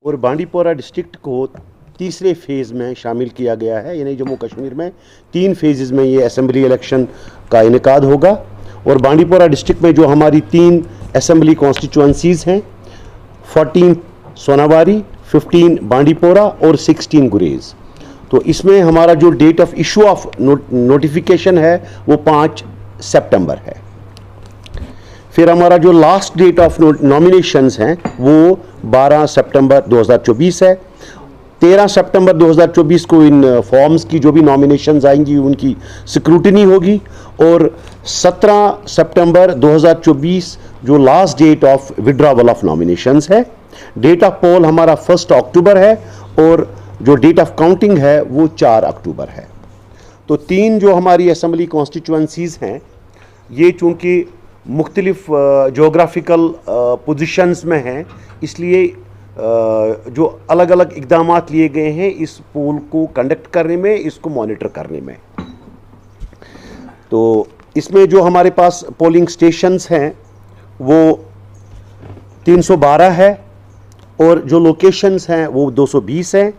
और बांडीपोरा डिस्ट्रिक्ट को तीसरे फेज़ में शामिल किया गया है, यानी जम्मू कश्मीर में 3 फेजेस में ये असेंबली इलेक्शन का इनेकाद होगा। और बांडीपोरा डिस्ट्रिक्ट में जो हमारी 3 असेंबली कॉन्स्टिट्यूंसीज़ हैं, 14 सोनावारी, 15 बांडीपोरा और 16 गुरेज। तो इसमें हमारा जो date of issue of notification है वो 5 सितंबर है। फिर हमारा जो लास्ट डेट ऑफ नॉमिनेशंस हैं वो 12 सितंबर 2024 है। 13 सितंबर 2024 को इन फॉर्म्स की जो भी नॉमिनेशंस आएंगी उनकी स्क्रूटनी होगी। और 17 सितंबर 2024 जो last date of withdrawal of nominations है। डेट ऑफ पोल हमारा 1 अक्टूबर है और जो डेट ऑफ काउंटिंग है वो 4 अक्टूबर है। तो 3 जो हमारी असेंबली कॉन्स्टिट्यूंसीज़ हैं ये चूँकि मुख्तलिफ जोग्राफिकल पोजीशंस में हैं, इसलिए जो अलग अलग इक़दामात लिए गए हैं इस पोल को कंडक्ट करने में, इसको मॉनिटर करने में। तो इसमें जो हमारे पास पोलिंग स्टेशंस हैं वो 312 है और जो लोकेशंस हैं वो 220 हैं।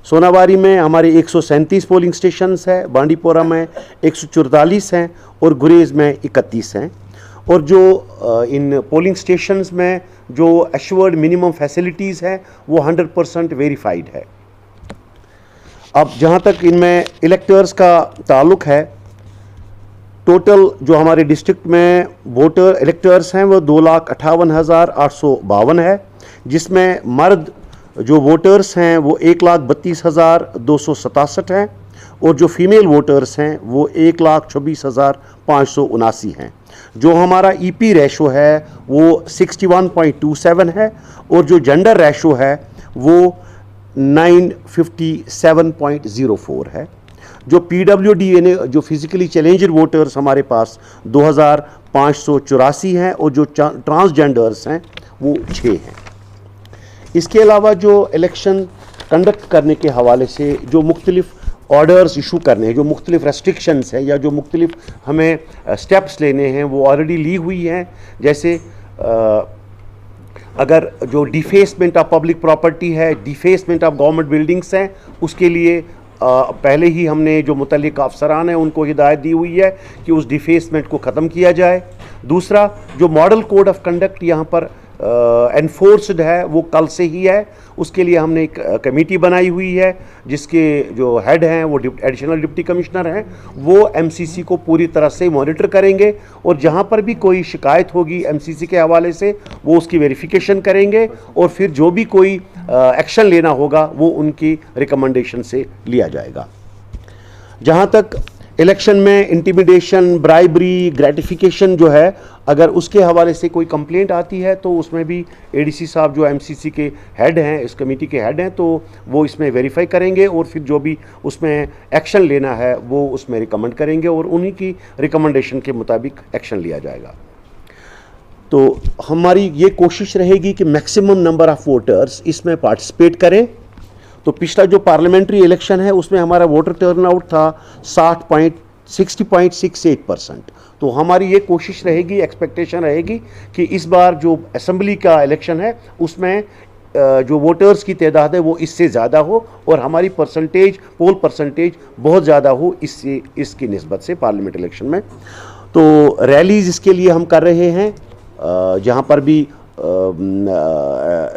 सोनावारी में हमारे 137 पोलिंग स्टेशंस है, बांडीपोरा में 144 हैं और गुरेज में 31 हैं। और जो इन पोलिंग स्टेशंस में जो एश्योर्ड मिनिमम फैसिलिटीज़ हैं वो 100% वेरीफाइड है। अब जहाँ तक इनमें इलेक्टर्स का ताल्लुक़ है, टोटल जो हमारे डिस्ट्रिक्ट में वोटर इलेक्टर्स हैं वो 2,58,852 है, जिसमें मर्द जो वोटर्स हैं वो 1,32,267 हैं और जो फीमेल वोटर्स हैं वो 1,26,579 हैं। जो हमारा ईपी रेशो है वो 61.27 है और जो जेंडर रेशो है वो 957.04 है। जो पीडब्ल्यूडी यानी जो फिज़िकली चैलेंजर वोटर्स हमारे पास 2,584 हैं और जो ट्रांसजेंडर्स हैं वो 6 हैं। इसके अलावा जो इलेक्शन कंडक्ट करने के हवाले से जो मुख्तलिफ ऑर्डर्स इशू करने हैं, जो मुख्तलिफ रेस्ट्रिक्शंस हैं या जो मुख्तलिफ हमें स्टेप्स लेने हैं वो ऑलरेडी ली हुई हैं। जैसे अगर जो डिफेसमेंट ऑफ पब्लिक प्रॉपर्टी है, डिफेसमेंट ऑफ गवर्नमेंट बिल्डिंग्स हैं, उसके लिए पहले ही हमने जो मुतल्लिक अफसरान हैं उनको हिदायत दी हुई है कि उस डिफेसमेंट को ख़त्म किया जाए। दूसरा, जो मॉडल कोड ऑफ कंडक्ट यहाँ पर एनफोर्स्ड है वो कल से ही है, उसके लिए हमने एक कमेटी बनाई हुई है जिसके जो हेड हैं वो एडिशनल डिप्टी कमिश्नर हैं। वो एमसीसी को पूरी तरह से मॉनिटर करेंगे और जहाँ पर भी कोई शिकायत होगी एमसीसी के हवाले से वो उसकी वेरिफिकेशन करेंगे और फिर जो भी कोई एक्शन लेना होगा वो उनकी रिकमेंडेशन से लिया जाएगा। जहाँ तक इलेक्शन में इंटिमिडेशन, ब्राइबरी, ग्रेटिफिकेशन जो है, अगर उसके हवाले से कोई कंप्लेंट आती है तो उसमें भी एडीसी साहब जो एमसीसी के हेड हैं, इस कमेटी के हेड हैं, तो वो इसमें वेरीफाई करेंगे और फिर जो भी उसमें एक्शन लेना है वो उसमें रिकमेंड करेंगे और उन्हीं की रिकमेंडेशन के मुताबिक एक्शन लिया जाएगा। तो हमारी ये कोशिश रहेगी कि मैक्सिमम नंबर ऑफ़ वोटर्स इसमें पार्टिसिपेट करें। तो पिछला जो पार्लियामेंट्री इलेक्शन है उसमें हमारा वोटर टर्नआउट था 60.68%। तो हमारी ये कोशिश रहेगी, एक्सपेक्टेशन रहेगी कि इस बार जो असेंबली का इलेक्शन है उसमें जो वोटर्स की तादाद है वो इससे ज़्यादा हो और हमारी परसेंटेज, पोल परसेंटेज बहुत ज़्यादा हो इसकी निस्बत से पार्लियामेंट इलेक्शन में। तो रैलीज़ इसके लिए हम कर रहे हैं, जहाँ पर भी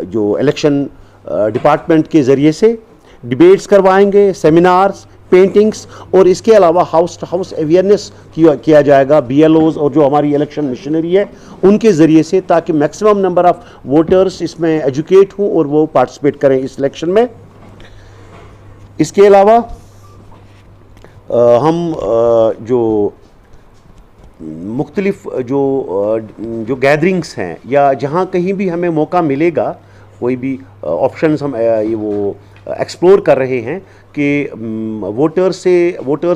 जो इलेक्शन डिपार्टमेंट के ज़रिए से डिबेट्स करवाएंगे, सेमिनार्स, पेंटिंग्स और इसके अलावा हाउस टू हाउस अवेयरनेस किया जाएगा बीएलओज़ और जो हमारी इलेक्शन मशीनरी है उनके ज़रिए से, ताकि मैक्सिमम नंबर ऑफ़ वोटर्स इसमें एजुकेट हों और वो पार्टिसिपेट करें इस इलेक्शन में। इसके अलावा हम जो मुख्तलिफ जो गैदरिंग्स हैं या जहाँ कहीं भी हमें मौका मिलेगा, कोई भी ऑप्शंस हम ये वो एक्सप्लोर कर रहे हैं कि वोटर्स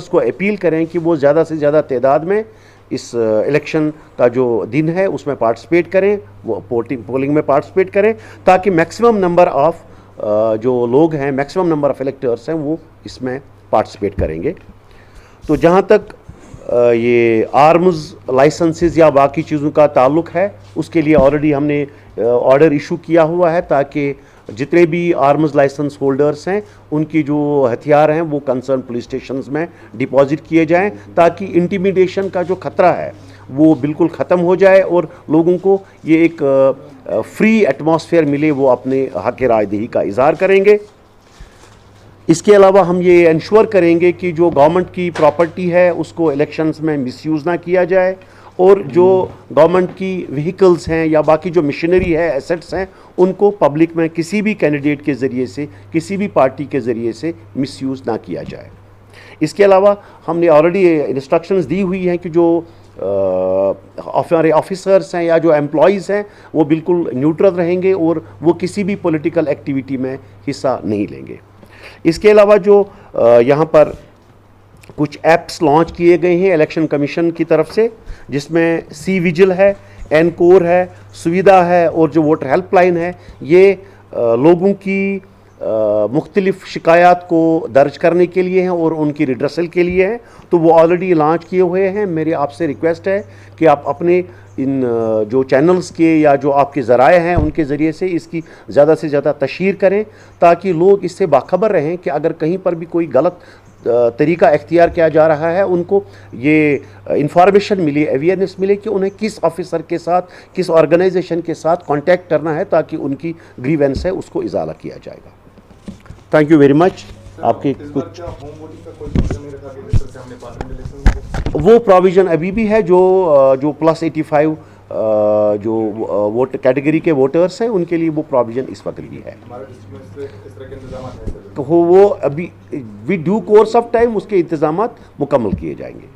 को अपील करें कि वो ज़्यादा से ज़्यादा तादाद में इस इलेक्शन का जो दिन है उसमें पार्टिसिपेट करें, वो पोलिंग में पार्टिसिपेट करें, ताकि मैक्सिमम नंबर ऑफ़ जो लोग हैं, मैक्सिमम नंबर ऑफ़ इलेक्टर्स हैं वो इसमें पार्टिसिपेट करेंगे। तो जहाँ तक ये आर्म्स लाइसेंसेस या बाकी चीज़ों का ताल्लुक़ है उसके लिए ऑलरेडी हमने ऑर्डर इशू किया हुआ है ताकि जितने भी आर्म्स लाइसेंस होल्डर्स हैं उनकी जो हथियार हैं वो कंसर्न पुलिस स्टेशंस में डिपॉजिट किए जाएं, ताकि इंटिमिडेशन का जो खतरा है वो बिल्कुल ख़त्म हो जाए और लोगों को ये एक फ्री एटमॉस्फेयर मिले, वो अपने हक़ रायदही का इज़हार करेंगे। इसके अलावा हम ये इंश्योर करेंगे कि जो गवर्नमेंट की प्रॉपर्टी है उसको इलेक्शंस में मिसयूज़ ना किया जाए, और जो गवर्नमेंट की व्हीकल्स हैं या बाकी जो मशीनरी है, एसेट्स हैं, उनको पब्लिक में किसी भी कैंडिडेट के ज़रिए से, किसी भी पार्टी के ज़रिए से मिसयूज़ ना किया जाए। इसके अलावा हमने ऑलरेडी इंस्ट्रक्शंस दी हुई हैं कि जो हमारे ऑफिसर्स हैं या जो एम्प्लॉयज़ हैं वो बिल्कुल न्यूट्रल रहेंगे और वो किसी भी पॉलिटिकल एक्टिविटी में हिस्सा नहीं लेंगे। इसके अलावा जो यहाँ पर कुछ ऐप्स लॉन्च किए गए हैं इलेक्शन कमीशन की तरफ से, जिसमें सी विजिल है, एनकोर है, सुविधा है और जो वोटर हेल्पलाइन है, ये लोगों की मुख्तलिफ शिकायत को दर्ज करने के लिए हैं और उनकी रिड्रेसल के लिए हैं। तो वो ऑलरेडी लॉन्च किए हुए हैं। मेरी आपसे रिक्वेस्ट है कि आप अपने इन जो चैनल्स के या जो आपके ज़राए हैं उनके ज़रिए से इसकी ज़्यादा से ज़्यादा तशहीर करें, ताकि लोग इससे बाखबर रहें कि अगर कहीं पर भी कोई गलत तरीका इख्तियार किया जा रहा है, उनको ये इंफॉर्मेशन मिले, अवेयरनेस मिले कि उन्हें किस ऑफिसर के साथ, किस ऑर्गेनाइजेशन के साथ कांटेक्ट करना है, ताकि उनकी ग्रीवेंस है उसको इजाला किया जाएगा। Thank you very much. आपके कुछ वो प्रोविज़न अभी भी है जो +85 जो वोट कैटेगरी के वोटर्स हैं उनके लिए वो प्रोविज़न इस वक्त भी है। तो वो अभी with due course of time उसके इंतजामात मुकम्मल किए जाएंगे।